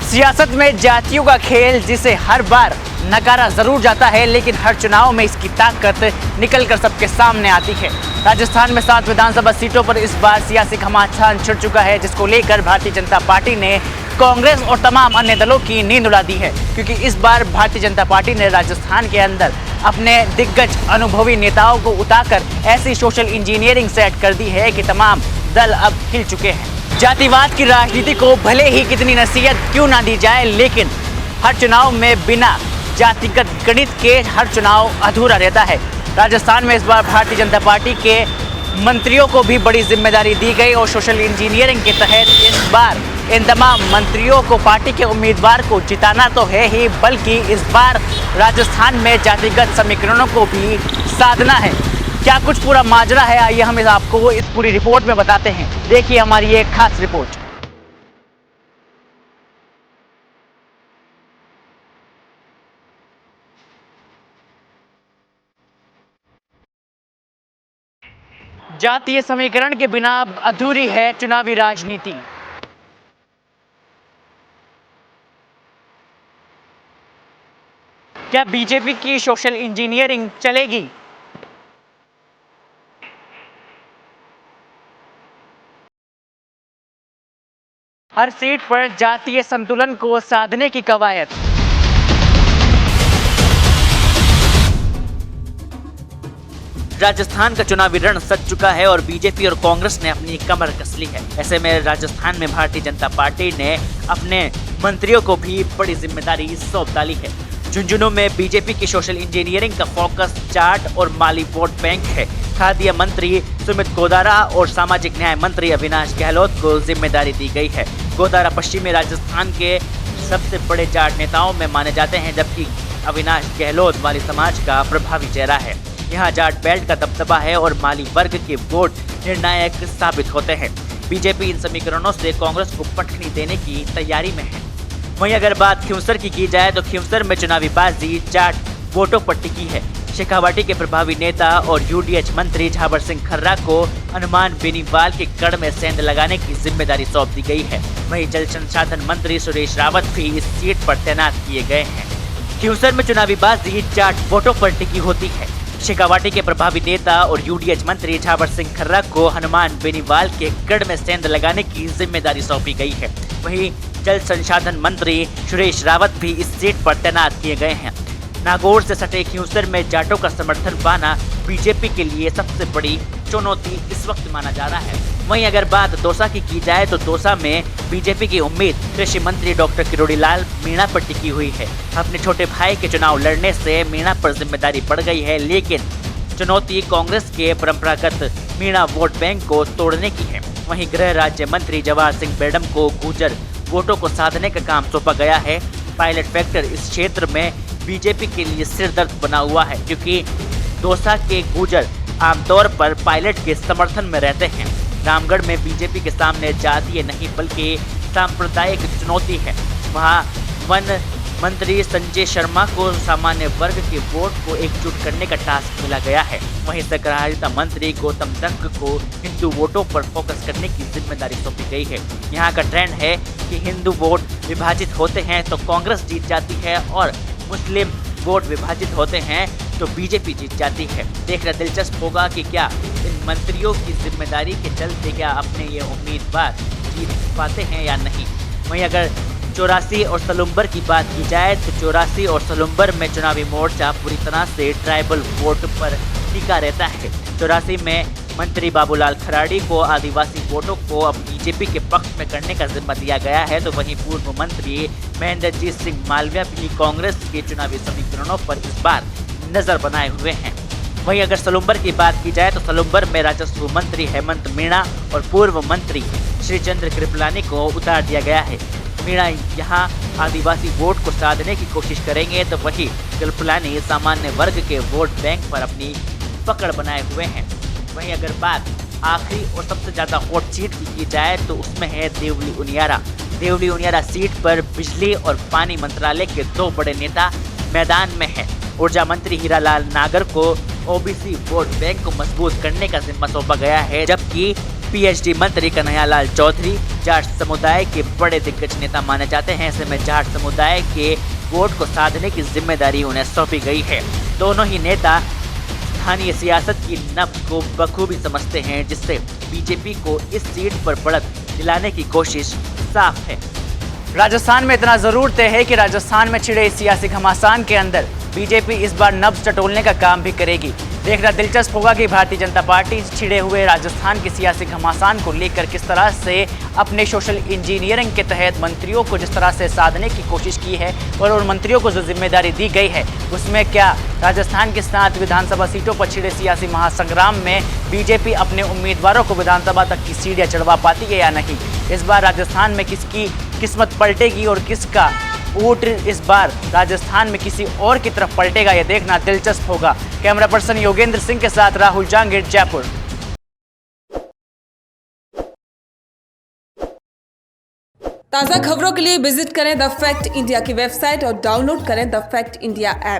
सियासत में जातियों का खेल, जिसे हर बार नकारा जरूर जाता है, लेकिन हर चुनाव में इसकी ताकत निकलकर सबके सामने आती है। राजस्थान में 7 विधानसभा सीटों पर इस बार सियासी घमासान छिड़ चुका है, जिसको लेकर भारतीय जनता पार्टी ने कांग्रेस और तमाम अन्य दलों की नींद उड़ा दी है। क्योंकि इस बार भारतीय जनता पार्टी ने राजस्थान के अंदर अपने दिग्गज अनुभवी नेताओं को उतारकर ऐसी सोशल इंजीनियरिंग सेट कर दी है कि तमाम दल अब हिल चुके हैं। जातिवाद की राजनीति को भले ही कितनी नसीहत क्यों ना दी जाए, लेकिन हर चुनाव में बिना जातिगत गणित के हर चुनाव अधूरा रहता है। राजस्थान में इस बार भारतीय जनता पार्टी के मंत्रियों को भी बड़ी जिम्मेदारी दी गई और सोशल इंजीनियरिंग के तहत इस बार इन तमाम मंत्रियों को पार्टी के उम्मीदवार को जिताना तो है ही, बल्कि इस बार राजस्थान में जातिगत समीकरणों को भी साधना है। क्या कुछ पूरा माजरा है, आइए हम आपको इस पूरी रिपोर्ट में बताते हैं। देखिए हमारी ये खास रिपोर्ट। जातीय समीकरण के बिना अधूरी है चुनावी राजनीति। क्या बीजेपी की सोशल इंजीनियरिंग चलेगी? हर सीट पर जातीय संतुलन को साधने की कवायद। राजस्थान का चुनावी रण सज चुका है और बीजेपी और कांग्रेस ने अपनी कमर कस ली है। ऐसे में राजस्थान में भारतीय जनता पार्टी ने अपने मंत्रियों को भी बड़ी जिम्मेदारी सौंप डाली है। झुंझुनू में बीजेपी की सोशल इंजीनियरिंग का फोकस जाट और माली वोट बैंक है। खाद्य मंत्री सुमित गोदारा और सामाजिक न्याय मंत्री अविनाश गहलोत को जिम्मेदारी दी गई है। गोदारा पश्चिमी राजस्थान के सबसे बड़े जाट नेताओं में माने जाते हैं, जबकि अविनाश गहलोत माली समाज का प्रभावी चेहरा है। यहाँ जाट बेल्ट का दबदबा है और माली वर्ग के वोट निर्णायक साबित होते हैं। बीजेपी इन समीकरणों से कांग्रेस को पटखनी देने की तैयारी में है। वहीं अगर बात खिंवसर की जाए तो खिंवसर में चुनावी बाजी जाट वोटों पर टिकी है। शेखावाटी के प्रभावी नेता और यूडीएच मंत्री झाबर सिंह खर्रा को हनुमान बेनीवाल के कड़ में सेंध लगाने की जिम्मेदारी सौंप दी गई है। वहीं जल संसाधन मंत्री सुरेश रावत भी इस सीट पर तैनात किए गए हैं। खिंवसर में चुनावी बाजी जाट वोटों पर टिकी होती है। शेखावाटी के प्रभावी नेता और यूडीएच मंत्री झाबर सिंह खर्रा को हनुमान बेनीवाल के गढ़ में सेंध लगाने की जिम्मेदारी सौंपी गई है। वहीं जल संसाधन मंत्री सुरेश रावत भी इस सीट पर तैनात किए गए हैं। नागौर से सटे खिंवसर में जाटों का समर्थन पाना बीजेपी के लिए सबसे बड़ी चुनौती इस वक्त माना जा रहा है। वहीं अगर बात दौसा की जाए तो दौसा में बीजेपी की उम्मीद कृषि मंत्री डॉक्टर किरोड़ी लाल मीणा पर टिकी हुई है। अपने छोटे भाई के चुनाव लड़ने से मीणा पर जिम्मेदारी बढ़ गई है, लेकिन चुनौती कांग्रेस के परंपरागत मीणा वोट बैंक को तोड़ने की है। वहीं गृह राज्य मंत्री जवाहर सिंह बेडम को गुर्जर वोटों को साधने का काम सौंपा गया है। पायलट फैक्टर इस क्षेत्र में बीजेपी के लिए सिरदर्द बना हुआ है, क्योंकि दौसा के गुर्जर आमतौर पर पायलट के समर्थन में रहते हैं। रामगढ़ में बीजेपी के सामने जातीय नहीं बल्कि सांप्रदायिक चुनौती है। वहां वन मंत्री संजय शर्मा को सामान्य वर्ग के वोट को एकजुट करने का टास्क मिला गया है। वहीं सहकारिता मंत्री गौतम दत्त को हिंदू वोटों पर फोकस करने की जिम्मेदारी सौंपी गई है। यहाँ का ट्रेंड है कि हिंदू वोट विभाजित होते हैं तो कांग्रेस जीत जाती है और मुस्लिम वोट विभाजित होते हैं तो बीजेपी जीत जाती है। देखना दिलचस्प होगा कि क्या इन मंत्रियों की जिम्मेदारी के चलते क्या अपने ये उम्मीदवार जीत पाते हैं या नहीं। वहीं अगर 84 और सलुम्बर की बात की जाए तो 84 और सलुम्बर में चुनावी मोर्चा पूरी तरह से ट्राइबल वोट पर टिका रहता है। 84 में मंत्री बाबूलाल खराड़ी को आदिवासी वोटों को अब बीजेपी के पक्ष में करने का जिम्मा दिया गया है, तो वहीं पूर्व मंत्री महेंद्रजीत सिंह मालवीय भी कांग्रेस के चुनावी समीकरणों पर इस बार नजर बनाए हुए हैं। वहीं अगर सलुम्बर की बात की जाए तो सलुम्बर में राजस्व मंत्री हेमंत मीणा और पूर्व मंत्री श्रीचंद्र कृपलानी को उतार दिया गया है। मीणा यहाँ आदिवासी वोट को साधने की कोशिश करेंगे, तो वहीं कृपलानी सामान्य वर्ग के वोट बैंक पर अपनी पकड़ बनाए हुए हैं। वहीं अगर बात आखिरी और सबसे ज़्यादा हॉट सीट की जाए तो उसमें है देवली उनियारा। देवली उनियारा सीट पर बिजली और पानी मंत्रालय के 2 बड़े नेता मैदान में हैं। ऊर्जा मंत्री हीरालाल नागर को ओबीसी वोट बैंक को मजबूत करने का जिम्मा सौंपा गया है, जबकि पीएचडी मंत्री कन्हैयालाल चौधरी जाट समुदाय के बड़े दिग्गज नेता माने जाते हैं। ऐसे में जाट समुदाय के वोट को साधने की जिम्मेदारी उन्हें सौंपी गई है। दोनों ही नेता स्थानीय सियासत की नब्ज को बखूबी समझते हैं, जिससे बीजेपी को इस सीट पर बढ़त दिलाने की कोशिश साफ है। राजस्थान में इतना जरूर तय है कि राजस्थान में छिड़े इस सियासी घमासान के अंदर बीजेपी इस बार नब्ज टटोलने का काम भी करेगी। देखना दिलचस्प होगा कि भारतीय जनता पार्टी छिड़े हुए राजस्थान के सियासी घमासान को लेकर किस तरह से अपने सोशल इंजीनियरिंग के तहत मंत्रियों को जिस तरह से साधने की कोशिश की है और उन मंत्रियों को जो जिम्मेदारी दी गई है उसमें क्या राजस्थान की 7 विधानसभा सीटों पर छिड़े सियासी महासंग्राम में बीजेपी अपने उम्मीदवारों को विधानसभा तक की सीढ़ियां चढ़वा पाती है या नहीं। इस बार राजस्थान में किसकी किस्मत पलटेगी और किसका वोट इस बार राजस्थान में किसी और की तरफ पलटेगा, यह देखना दिलचस्प होगा। कैमरा पर्सन योगेंद्र सिंह के साथ राहुल जांगीर, जयपुर। ताज़ा खबरों के लिए विजिट करें द फैक्ट इंडिया की वेबसाइट और डाउनलोड करें द फैक्ट इंडिया ऐप।